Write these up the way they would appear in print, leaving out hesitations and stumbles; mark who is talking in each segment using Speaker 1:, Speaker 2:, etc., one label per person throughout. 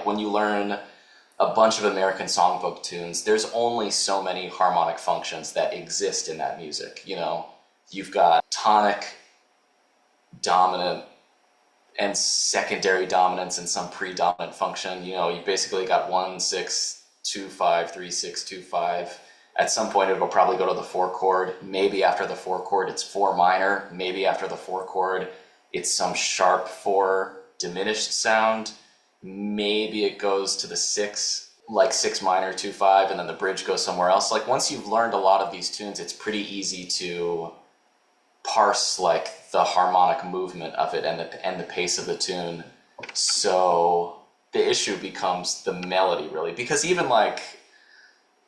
Speaker 1: when you learn a bunch of American songbook tunes, there's only so many harmonic functions that exist in that music, you know? You've got tonic, dominant, and secondary dominance and some predominant function. You know, you basically got 1, 6, 2, 5, 3, 6, 2, 5. At some point it'll probably go to the 4 chord. Maybe after the 4 chord it's 4 minor. Maybe after the 4 chord it's some sharp 4 diminished sound. Maybe it goes to the 6, like 6 minor, 2, 5, and then the bridge goes somewhere else. Like once you've learned a lot of these tunes, it's pretty easy to parse like the harmonic movement of it and the pace of the tune. So the issue becomes the melody, really, because even like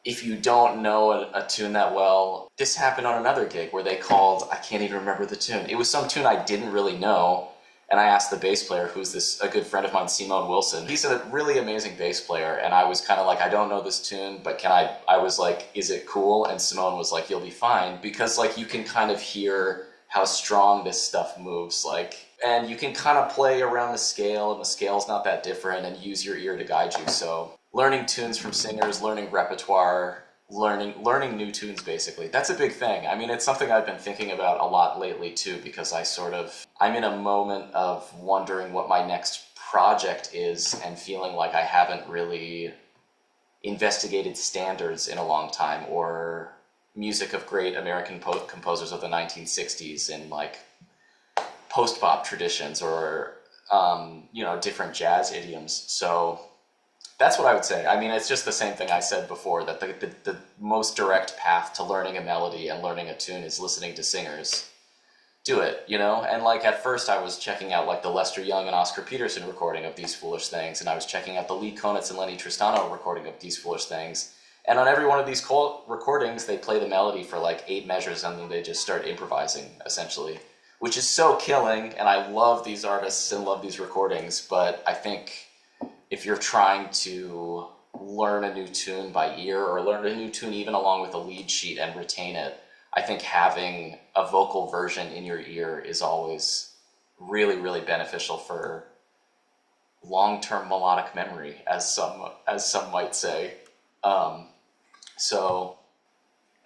Speaker 1: if you don't know a tune that well, this happened on another gig where they called, I can't even remember the tune. It was some tune I didn't really know, and I asked the bass player, who's a good friend of mine, Simone Wilson. He's a really amazing bass player, and I was kind of like, I don't know this tune, but I was like, is it cool? And Simone was like, you'll be fine, because like you can kind of hear how strong this stuff moves, like, and you can kind of play around the scale, and the scale's not that different, and use your ear to guide you. So learning tunes from singers, learning repertoire, learning new tunes, basically. That's a big thing. I mean, it's something I've been thinking about a lot lately too, because I'm in a moment of wondering what my next project is and feeling like I haven't really investigated standards in a long time, or music of great American composers of the 1960s in like post-bop traditions, or you know, different jazz idioms. So that's what I would say. I mean, it's just the same thing I said before, that the most direct path to learning a melody and learning a tune is listening to singers do it, you know? And like at first I was checking out like the Lester Young and Oscar Peterson recording of These Foolish Things, and I was checking out the Lee Konitz and Lenny Tristano recording of These Foolish Things. And on every one of these recordings, they play the melody for like 8 measures, and then they just start improvising, essentially, which is so killing. And I love these artists and love these recordings, but I think if you're trying to learn a new tune by ear, or learn a new tune even along with a lead sheet and retain it, I think having a vocal version in your ear is always really, really beneficial for long-term melodic memory, as some might say.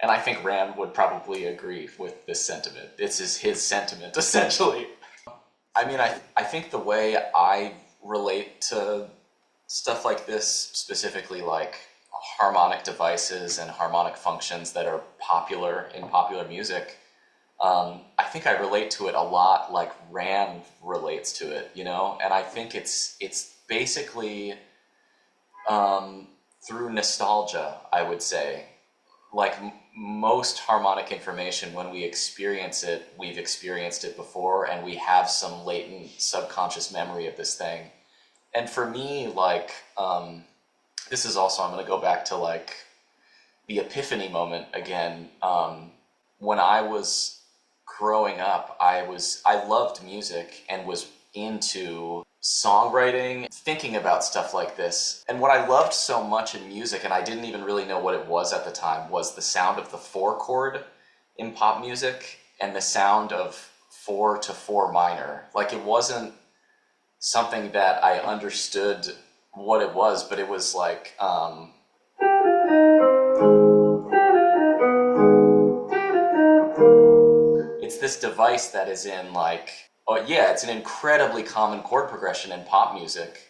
Speaker 1: And I think Ram would probably agree with this sentiment. This is his sentiment, essentially. I mean, I think the way I relate to stuff like this, specifically like harmonic devices and harmonic functions that are popular in popular music, I think I relate to it a lot like Ram relates to it, you know? And I think it's basically through nostalgia, I would say. Like most harmonic information, when we experience it, we've experienced it before, and we have some latent subconscious memory of this thing. And for me, like, this is also, I'm going to go back to like the epiphany moment again. When I was growing up, I loved music and was into songwriting, thinking about stuff like this. And what I loved so much in music, and I didn't even really know what it was at the time, was the sound of the 4 chord in pop music and the sound of 4 to 4 minor. Like, it wasn't something that I understood what it was, but it was like, it's this device that is in like, oh yeah, it's an incredibly common chord progression in pop music.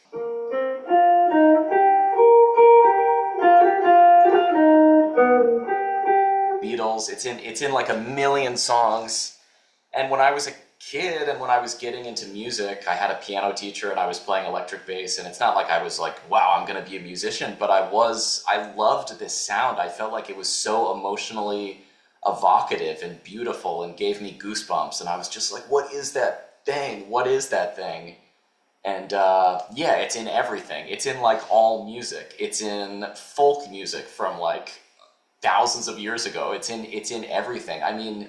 Speaker 1: Beatles, it's in like a million songs. And when I was a kid and when I was getting into music, I had a piano teacher and I was playing electric bass, and it's not like I was like, wow, I'm gonna be a musician, but I loved this sound. I felt like it was so emotionally evocative and beautiful and gave me goosebumps, and I was just like, what is that thing? What is that thing? And yeah, it's in everything. It's in like all music. It's in folk music from like thousands of years ago. It's in everything. I mean,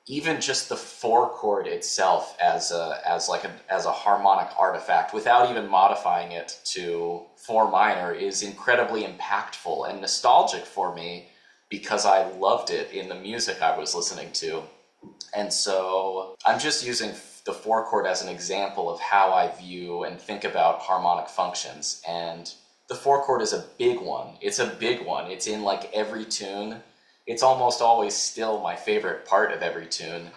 Speaker 1: even just the 4 chord itself as a harmonic artifact, without even modifying it to 4 minor, is incredibly impactful and nostalgic for me, because I loved it in the music I was listening to. And so I'm just using the four chord as an example of how I view and think about harmonic functions. And the four chord is a big one. It's a big one. It's in like every tune. It's almost always still my favorite part of every tune.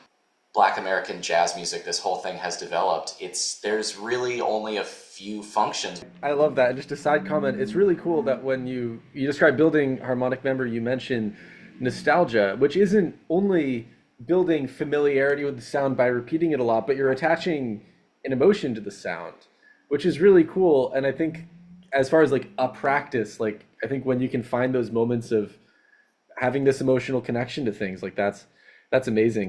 Speaker 1: Black American jazz music, this whole thing has developed. There's really only a few functions.
Speaker 2: I love that. And just a side comment, it's really cool that when you describe building harmonic memory, you mention nostalgia, which isn't only building familiarity with the sound by repeating it a lot, but you're attaching an emotion to the sound, which is really cool. And I think as far as like a practice, like I think when you can find those moments of having this emotional connection to things, like that's amazing.